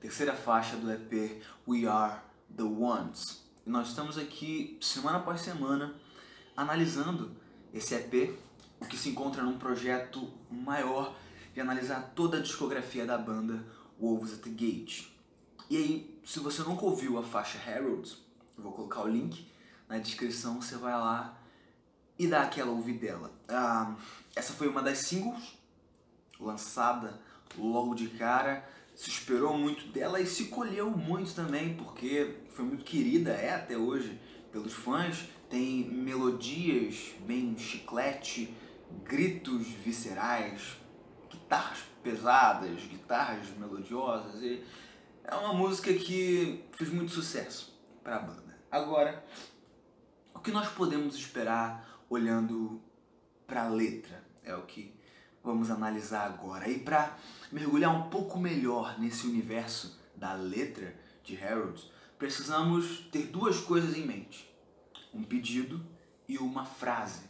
terceira faixa do EP We Are The Ones. E nós estamos aqui, semana após semana, analisando esse EP, o que se encontra num projeto maior de analisar toda a discografia da banda Wolves at the Gate. E aí, se você nunca ouviu a faixa Heralds, eu vou colocar o link na descrição, você vai lá e dá aquela ouvidela. Essa foi uma das singles lançada logo de cara, se esperou muito dela e se colheu muito também, porque foi muito querida, é até hoje, pelos fãs. Tem melodias bem chiclete, gritos viscerais, guitarras pesadas, guitarras melodiosas, e é uma música que fez muito sucesso para a banda. Agora, o que nós podemos esperar olhando para a letra? É o que vamos analisar agora. E para mergulhar um pouco melhor nesse universo da letra de Heralds, precisamos ter duas coisas em mente: um pedido e uma frase.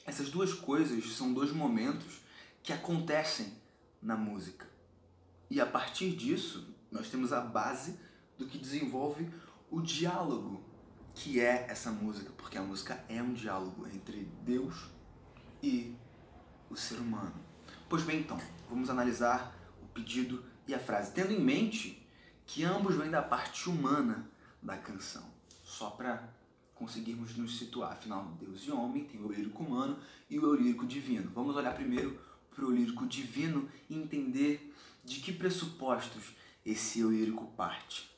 Essas duas coisas são dois momentos que acontecem na música. E a partir disso, nós temos a base do que desenvolve o diálogo que é essa música, porque a música é um diálogo entre Deus e o ser humano. Pois bem, então, vamos analisar o pedido e a frase, tendo em mente que ambos vêm da parte humana da canção, só para conseguirmos nos situar. Afinal, Deus e homem, tem o eu lírico humano e o eu lírico divino. Vamos olhar primeiro para o eu lírico divino e entender de que pressupostos esse eu lírico parte.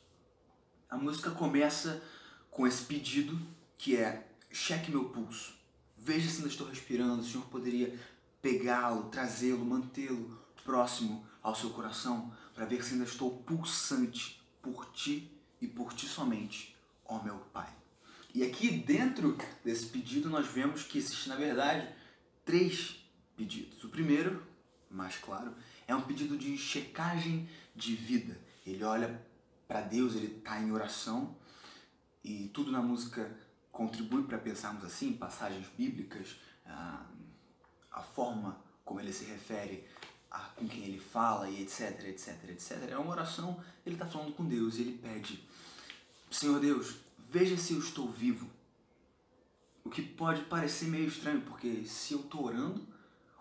A música começa com esse pedido que é: cheque meu pulso, veja se ainda estou respirando, o Senhor poderia pegá-lo, trazê-lo, mantê-lo próximo ao seu coração para ver se ainda estou pulsante por ti e por ti somente, ó meu Pai. E aqui dentro desse pedido nós vemos que existe, na verdade, três pedidos. O primeiro, mais claro, é um pedido de checagem de vida. Ele olha para Deus, ele está em oração, e tudo na música contribui para pensarmos assim, passagens bíblicas, a forma como ele se refere com quem ele fala, e etc, etc, etc. É uma oração, ele está falando com Deus e ele pede: Senhor Deus, veja se eu estou vivo. O que pode parecer meio estranho, porque se eu estou orando,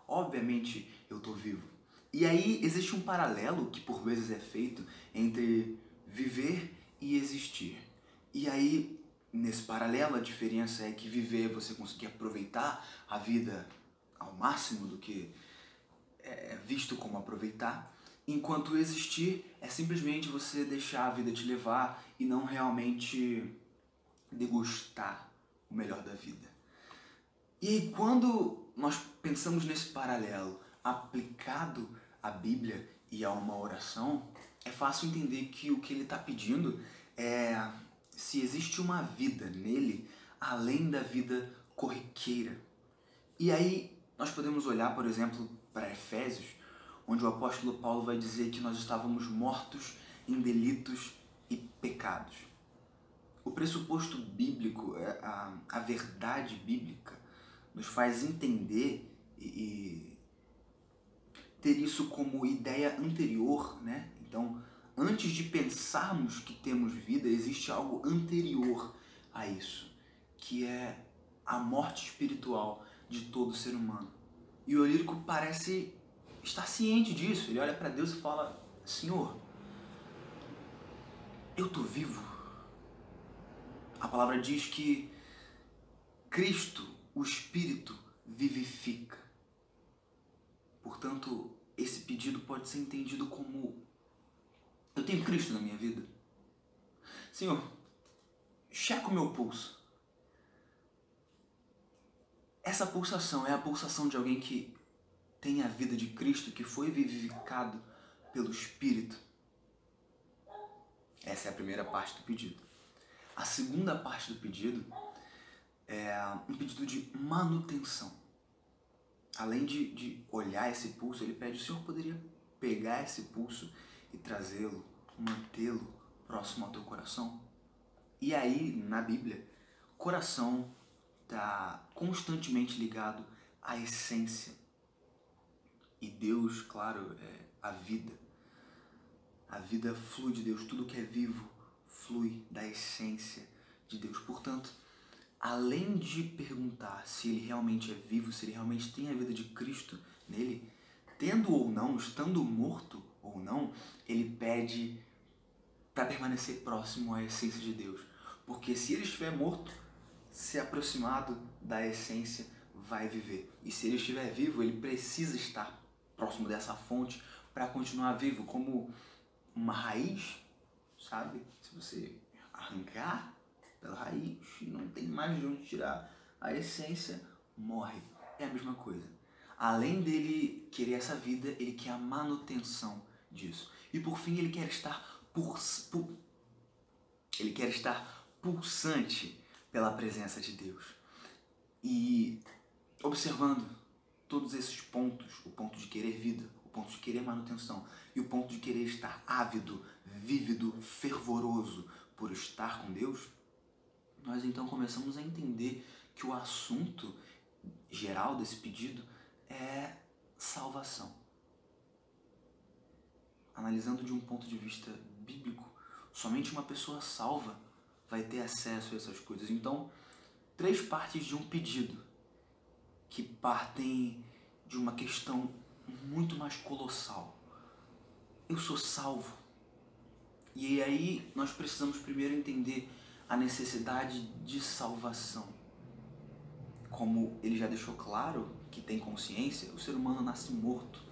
obviamente eu estou vivo. E aí existe um paralelo que por vezes é feito entre viver e existir. E aí, nesse paralelo, a diferença é que viver é você conseguir aproveitar a vida ao máximo do que é visto como aproveitar, enquanto existir é simplesmente você deixar a vida te levar e não realmente degustar o melhor da vida. E aí, quando nós pensamos nesse paralelo aplicado à Bíblia e a uma oração, é fácil entender que o que ele está pedindo é se existe uma vida nele além da vida corriqueira. E aí nós podemos olhar, por exemplo, para Efésios, onde o apóstolo Paulo vai dizer que nós estávamos mortos em delitos e pecados. O pressuposto bíblico, a verdade bíblica, nos faz entender e ter isso como ideia anterior, né? Então, antes de pensarmos que temos vida, existe algo anterior a isso, que é a morte espiritual de todo ser humano. E o lírico parece estar ciente disso. Ele olha para Deus e fala: Senhor, eu estou vivo. A palavra diz que Cristo, o Espírito, vivifica. Portanto, esse pedido pode ser entendido como: eu tenho Cristo na minha vida. Senhor, checa o meu pulso. Essa pulsação é a pulsação de alguém que tem a vida de Cristo, que foi vivificado pelo Espírito. Essa é a primeira parte do pedido. A segunda parte do pedido é um pedido de manutenção. Além de olhar esse pulso, ele pede: o Senhor poderia pegar esse pulso e trazê-lo, mantê-lo próximo ao teu coração? E aí, na Bíblia, coração está constantemente ligado à essência. E Deus, claro, é a vida. A vida flui de Deus, tudo que é vivo flui da essência de Deus. Portanto, além de perguntar se ele realmente é vivo, se ele realmente tem a vida de Cristo nele, tendo ou não, estando morto ou não, ele pede para permanecer próximo à essência de Deus. Porque se ele estiver morto, se aproximado da essência, vai viver. E se ele estiver vivo, ele precisa estar próximo dessa fonte para continuar vivo, como uma raiz, sabe? Se você arrancar pela raiz e não tem mais de onde tirar a essência, morre. É a mesma coisa. Além dele querer essa vida, ele quer a manutenção disso. E por fim, ele quer estar pulsante pela presença de Deus. E observando todos esses pontos, o ponto de querer vida, o ponto de querer manutenção e o ponto de querer estar ávido, vívido, fervoroso por estar com Deus, nós então começamos a entender que o assunto geral desse pedido é salvação. Analisando de um ponto de vista bíblico, somente uma pessoa salva vai ter acesso a essas coisas. Então, 3 partes de um pedido que partem de uma questão muito mais colossal. Eu sou salvo. E aí nós precisamos primeiro entender a necessidade de salvação. Como ele já deixou claro que tem consciência, o ser humano nasce morto.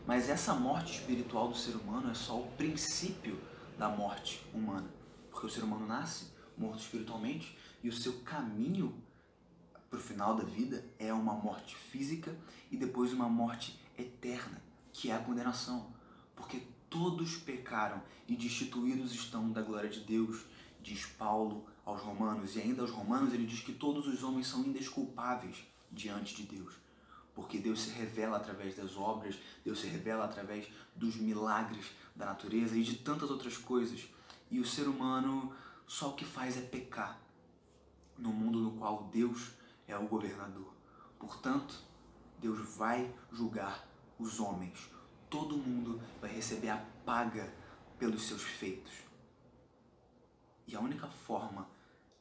Mas essa morte espiritual do ser humano é só o princípio da morte humana. Porque o ser humano nasce morto espiritualmente e o seu caminho para o final da vida é uma morte física e depois uma morte eterna, que é a condenação. Porque todos pecaram e destituídos estão da glória de Deus, diz Paulo aos Romanos. E ainda aos Romanos ele diz que todos os homens são indesculpáveis diante de Deus. Porque Deus se revela através das obras, Deus se revela através dos milagres da natureza e de tantas outras coisas. E o ser humano só o que faz é pecar no mundo no qual Deus é o governador. Portanto, Deus vai julgar os homens. Todo mundo vai receber a paga pelos seus feitos. E a única forma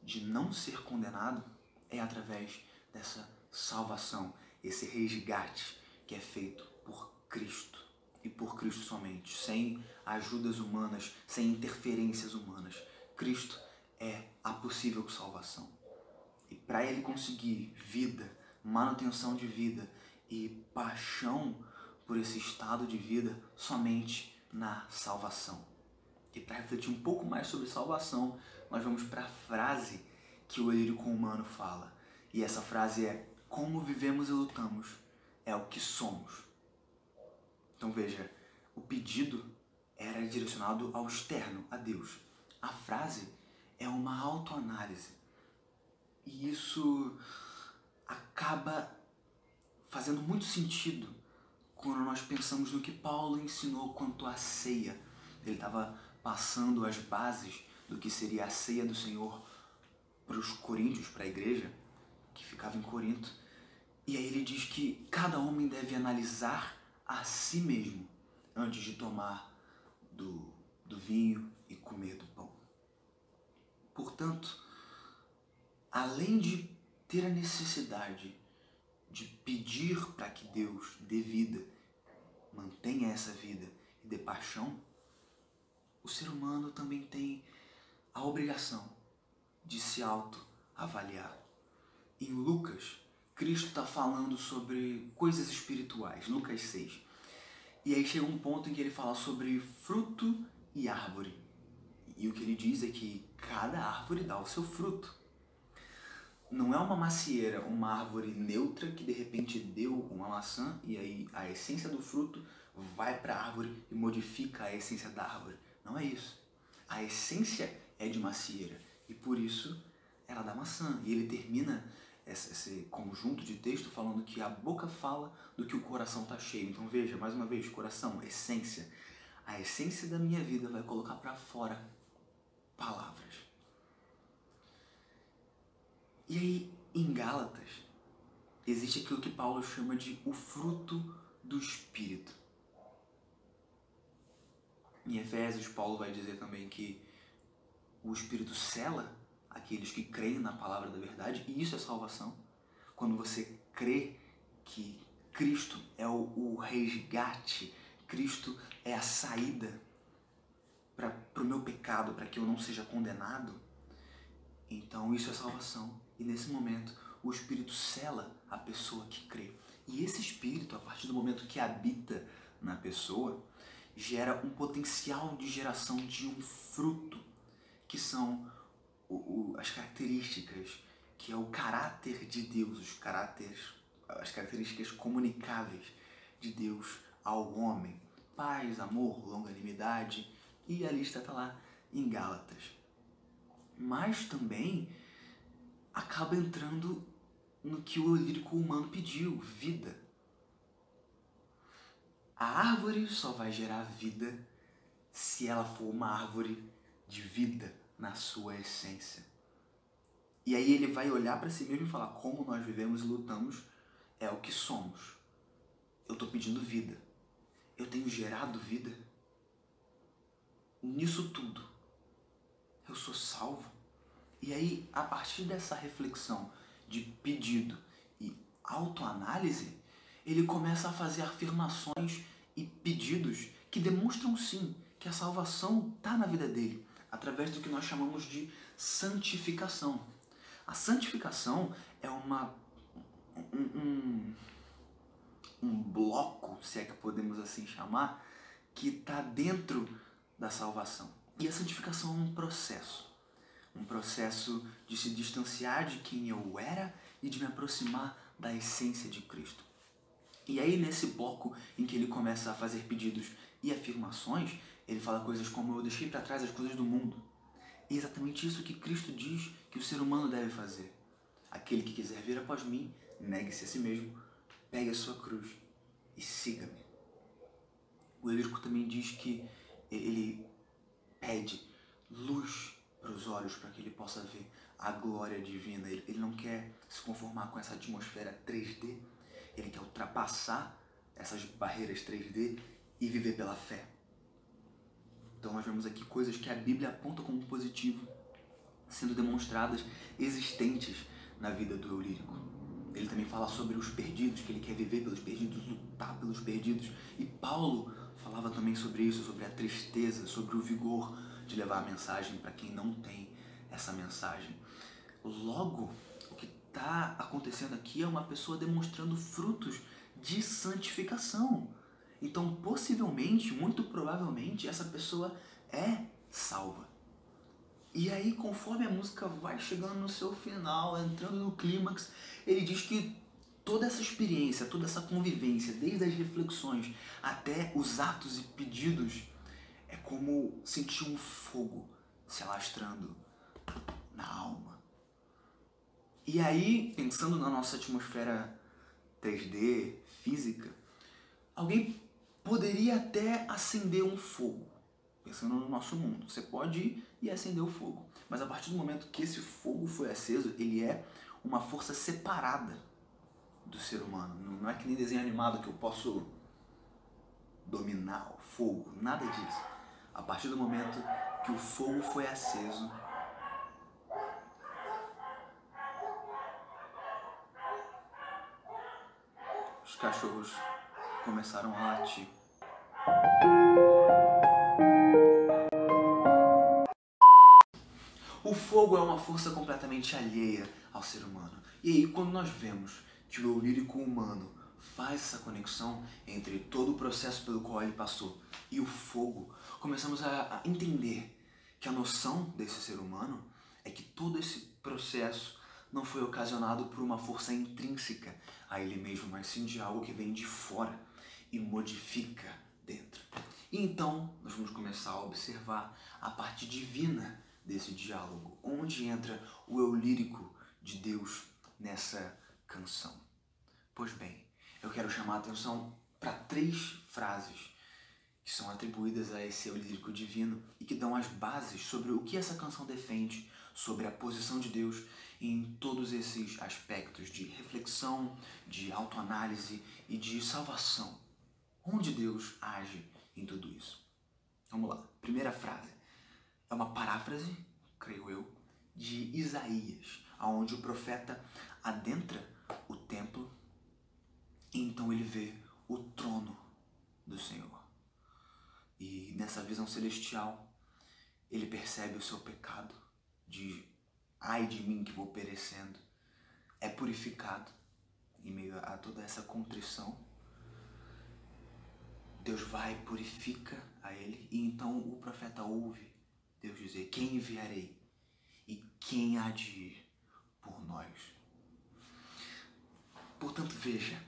de não ser condenado é através dessa salvação, esse resgate que é feito por Cristo e por Cristo somente, sem ajudas humanas, sem interferências humanas. Cristo é a possível salvação. E para ele conseguir vida, manutenção de vida e paixão por esse estado de vida, somente na salvação. E para refletir um pouco mais sobre salvação, nós vamos para a frase que o Elírio Colmano fala. E essa frase é: como vivemos e lutamos é o que somos. Então veja, o pedido era direcionado ao externo, a Deus. A frase é uma autoanálise. E isso acaba fazendo muito sentido quando nós pensamos no que Paulo ensinou quanto à ceia. Ele estava passando as bases do que seria a ceia do Senhor para os coríntios, para a igreja que ficava em Corinto. E aí ele diz que cada homem deve analisar a si mesmo antes de tomar do vinho e comer do pão. Portanto, além de ter a necessidade de pedir para que Deus dê vida, mantenha essa vida e dê paixão, o ser humano também tem a obrigação de se autoavaliar. Em Lucas, Cristo está falando sobre coisas espirituais, Lucas 6. E aí chega um ponto em que ele fala sobre fruto e árvore. E o que ele diz é que cada árvore dá o seu fruto. Não é uma macieira, uma árvore neutra que de repente deu uma maçã e aí a essência do fruto vai para a árvore e modifica a essência da árvore. Não é isso. A essência é de macieira e por isso ela dá maçã. E ele termina esse conjunto de texto falando que a boca fala do que o coração está cheio. Então veja, mais uma vez, coração, essência. A essência da minha vida vai colocar para fora palavras. E aí, em Gálatas, existe aquilo que Paulo chama de o fruto do Espírito. Em Efésios, Paulo vai dizer também que o Espírito sela aqueles que creem na palavra da verdade, e isso é salvação. Quando você crê que Cristo é o resgate, Cristo é a saída para o meu pecado, para que eu não seja condenado, então isso é salvação. E nesse momento, o Espírito sela a pessoa que crê. E esse Espírito, a partir do momento que habita na pessoa, gera um potencial de geração de um fruto, que são as características, que é o caráter de Deus, as características comunicáveis de Deus ao homem. Paz, amor, longanimidade, e a lista está lá em Gálatas. Mas também acaba entrando no que o eu lírico humano pediu, vida. A árvore só vai gerar vida se ela for uma árvore de vida na sua essência. E aí ele vai olhar para si mesmo e falar: como nós vivemos e lutamos é o que somos. Eu estou pedindo vida. Eu tenho gerado vida. Nisso tudo, eu sou salvo. E aí, a partir dessa reflexão de pedido e autoanálise, ele começa a fazer afirmações e pedidos que demonstram sim que a salvação está na vida dele, através do que nós chamamos de santificação. A santificação é um bloco, se é que podemos assim chamar, que está dentro da salvação. E a santificação é um processo de se distanciar de quem eu era e de me aproximar da essência de Cristo. E aí, nesse bloco em que ele começa a fazer pedidos e afirmações, ele fala coisas como: eu deixei para trás as coisas do mundo. E é exatamente isso que Cristo diz que o ser humano deve fazer. Aquele que quiser vir após mim, negue-se a si mesmo, pegue a sua cruz e siga-me. O Lírico também diz que ele pede luz para os olhos, para que ele possa ver a glória divina. Ele não quer se conformar com essa atmosfera 3D, ele quer ultrapassar essas barreiras 3D e viver pela fé. Então nós vemos aqui coisas que a Bíblia aponta como positivo, sendo demonstradas, existentes na vida do eu lírico. Ele também fala sobre os perdidos, que ele quer viver pelos perdidos, lutar pelos perdidos. E Paulo falava também sobre isso, sobre a tristeza, sobre o vigor de levar a mensagem para quem não tem essa mensagem. Logo, o que está acontecendo aqui é uma pessoa demonstrando frutos de santificação. Então, possivelmente, muito provavelmente, essa pessoa é salva. E aí, conforme a música vai chegando no seu final, entrando no clímax, ele diz que toda essa experiência, toda essa convivência, desde as reflexões até os atos e pedidos, é como sentir um fogo se alastrando na alma. E aí, pensando na nossa atmosfera 3D, física, alguém poderia até acender um fogo. Pensando no nosso mundo, você pode ir e acender o fogo. Mas a partir do momento que esse fogo foi aceso, ele é uma força separada do ser humano. Não é que nem desenho animado que eu posso dominar o fogo, nada disso. A partir do momento que o fogo foi aceso, os cachorros começaram a latir. O fogo é uma força completamente alheia ao ser humano. E aí, quando nós vemos que o eu lírico humano faz essa conexão entre todo o processo pelo qual ele passou e o fogo, começamos a entender que a noção desse ser humano é que todo esse processo não foi ocasionado por uma força intrínseca a ele mesmo, mas sim de algo que vem de fora e modifica dentro. E então, nós vamos começar a observar a parte divina desse diálogo, onde entra o eu lírico de Deus nessa canção. Pois bem, eu quero chamar a atenção para 3 frases que são atribuídas a esse eu lírico divino e que dão as bases sobre o que essa canção defende, sobre a posição de Deus em todos esses aspectos de reflexão, de autoanálise e de salvação. Onde Deus age em tudo isso? Vamos lá. Primeira frase. É uma paráfrase, creio eu, de Isaías, onde o profeta adentra o templo e então ele vê o trono do Senhor. E nessa visão celestial, ele percebe o seu pecado de ai de mim que vou perecendo. É purificado em meio a toda essa contrição. Deus vai, purifica a ele, e então o profeta ouve Deus dizer: quem enviarei e quem há de ir por nós? Portanto, veja,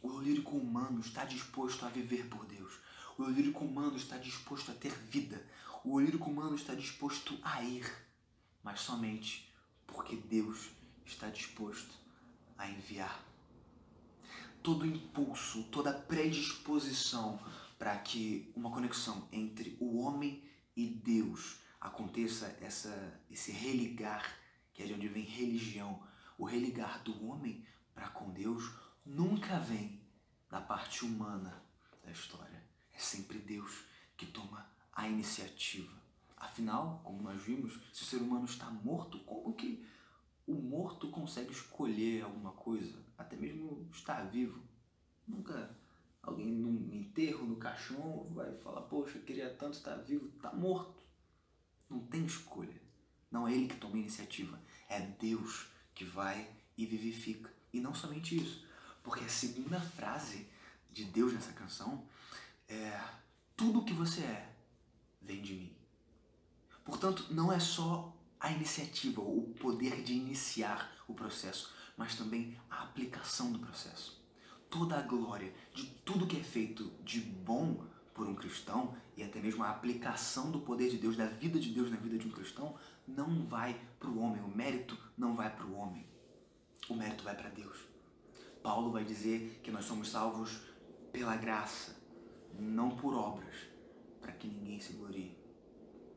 o eu lírico humano está disposto a viver por Deus. O eu lírico humano está disposto a ter vida. O eu lírico humano está disposto a ir, mas somente porque Deus está disposto a enviar. Todo impulso, toda predisposição para que uma conexão entre o homem e Deus aconteça, esse religar, que é de onde vem religião, o religar do homem para com Deus, nunca vem da parte humana da história. É sempre Deus que toma a iniciativa. Afinal, como nós vimos, se o ser humano está morto, como que o morto consegue escolher alguma coisa? Até mesmo estar vivo. Nunca alguém num enterro, no caixão, vai falar: poxa, eu queria tanto estar vivo. Está morto. Não tem escolha. Não é ele que toma a iniciativa. É Deus que vai e vivifica. E não somente isso. Porque a segunda frase de Deus nessa canção é: tudo o que você é vem de mim. Portanto, não é só a iniciativa, o poder de iniciar o processo, mas também a aplicação do processo. Toda a glória de tudo que é feito de bom por um cristão, e até mesmo a aplicação do poder de Deus, da vida de Deus na vida de um cristão, não vai para o homem. O mérito não vai para o homem. O mérito vai para Deus. Paulo vai dizer que nós somos salvos pela graça, não por obras, para que ninguém se glorie.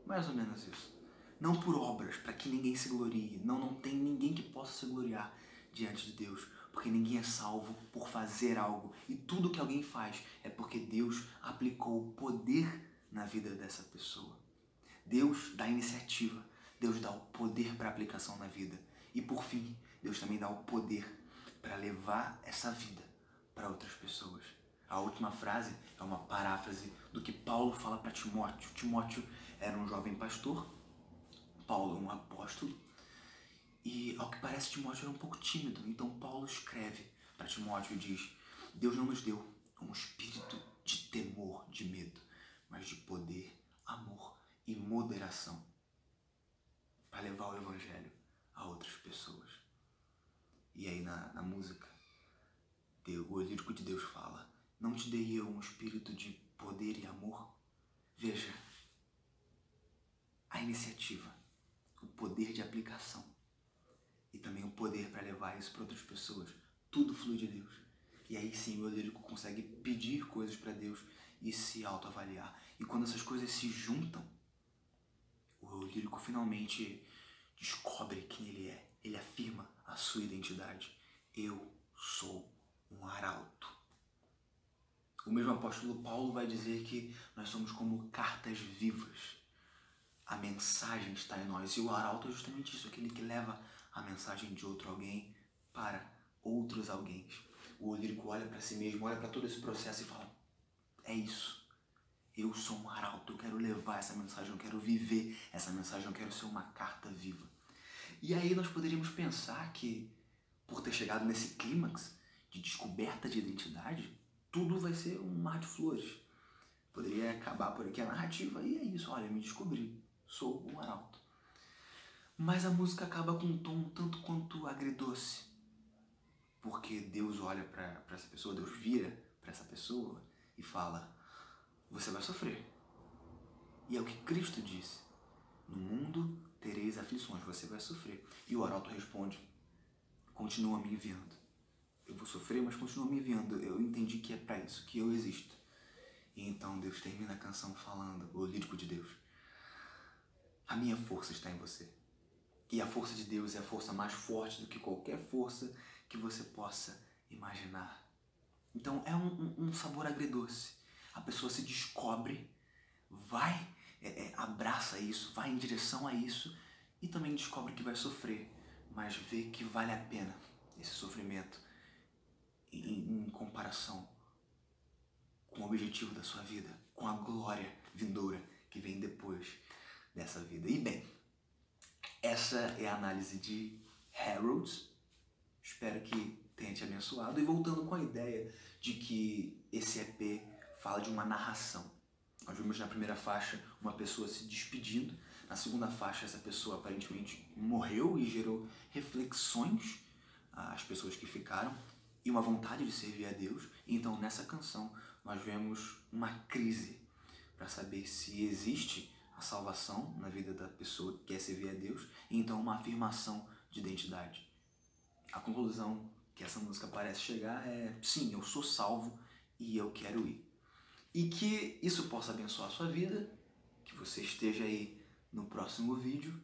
Mais ou menos isso. Não por obras, para que ninguém se glorie. Não tem ninguém que possa se gloriar diante de Deus, porque ninguém é salvo por fazer algo. E tudo que alguém faz é porque Deus aplicou o poder na vida dessa pessoa. Deus dá a iniciativa, Deus dá o poder para aplicação na vida. E por fim, Deus também dá o poder para levar essa vida para outras pessoas. A última frase é uma paráfrase do que Paulo fala para Timóteo. Timóteo era um jovem pastor, Paulo um apóstolo, e ao que parece Timóteo era um pouco tímido. Então Paulo escreve para Timóteo e diz: Deus não nos deu um espírito de temor, de medo, mas de poder, amor e moderação, para levar o evangelho a outras pessoas. E aí na música, o lírico de Deus fala: não te dei eu um espírito de poder e amor? Veja, a iniciativa, o poder de aplicação e também o poder para levar isso para outras pessoas, tudo flui de Deus. E aí sim o lírico consegue pedir coisas para Deus e se autoavaliar. E quando essas coisas se juntam, o lírico finalmente descobre quem ele é. Ele afirma a sua identidade. Eu sou um arauto. O mesmo apóstolo Paulo vai dizer que nós somos como cartas vivas. A mensagem está em nós. E o arauto é justamente isso, aquele que leva a mensagem de outro alguém para outros alguém. O lírico olha para si mesmo, olha para todo esse processo e fala: é isso. Eu sou um arauto, eu quero levar essa mensagem, eu quero viver essa mensagem, eu quero ser uma carta viva. E aí nós poderíamos pensar que, por ter chegado nesse clímax de descoberta de identidade, tudo vai ser um mar de flores. Poderia acabar por aqui a narrativa e é isso: olha, me descobri, sou um arauto. Mas a música acaba com um tom tanto quanto agridoce, porque Deus olha para essa pessoa, Deus vira para essa pessoa e fala: você vai sofrer. E é o que Cristo disse: no mundo tereis aflições, você vai sofrer. E o arauto responde: continua me enviando. Eu vou sofrer, mas continua me enviando. Eu entendi que é para isso que eu existo. E então Deus termina a canção falando, o lírico de Deus: a minha força está em você. E a força de Deus é a força mais forte do que qualquer força que você possa imaginar. Então é um sabor agridoce. A pessoa se descobre vai, abraça isso, vai em direção a isso e também descobre que vai sofrer, mas vê que vale a pena esse sofrimento em comparação com o objetivo da sua vida, com a glória vindoura que vem depois dessa vida. E bem, essa é a análise de Harold. Espero que tenha te abençoado. E voltando com a ideia de que esse EP fala de uma narração. Nós vimos na primeira faixa uma pessoa se despedindo. Na segunda faixa, essa pessoa aparentemente morreu e gerou reflexões às pessoas que ficaram e uma vontade de servir a Deus. E então, nessa canção, nós vemos uma crise para saber se existe a salvação na vida da pessoa que quer servir a Deus e então uma afirmação de identidade. A conclusão que essa música parece chegar é: sim, eu sou salvo e eu quero ir. E que isso possa abençoar a sua vida, que você esteja aí no próximo vídeo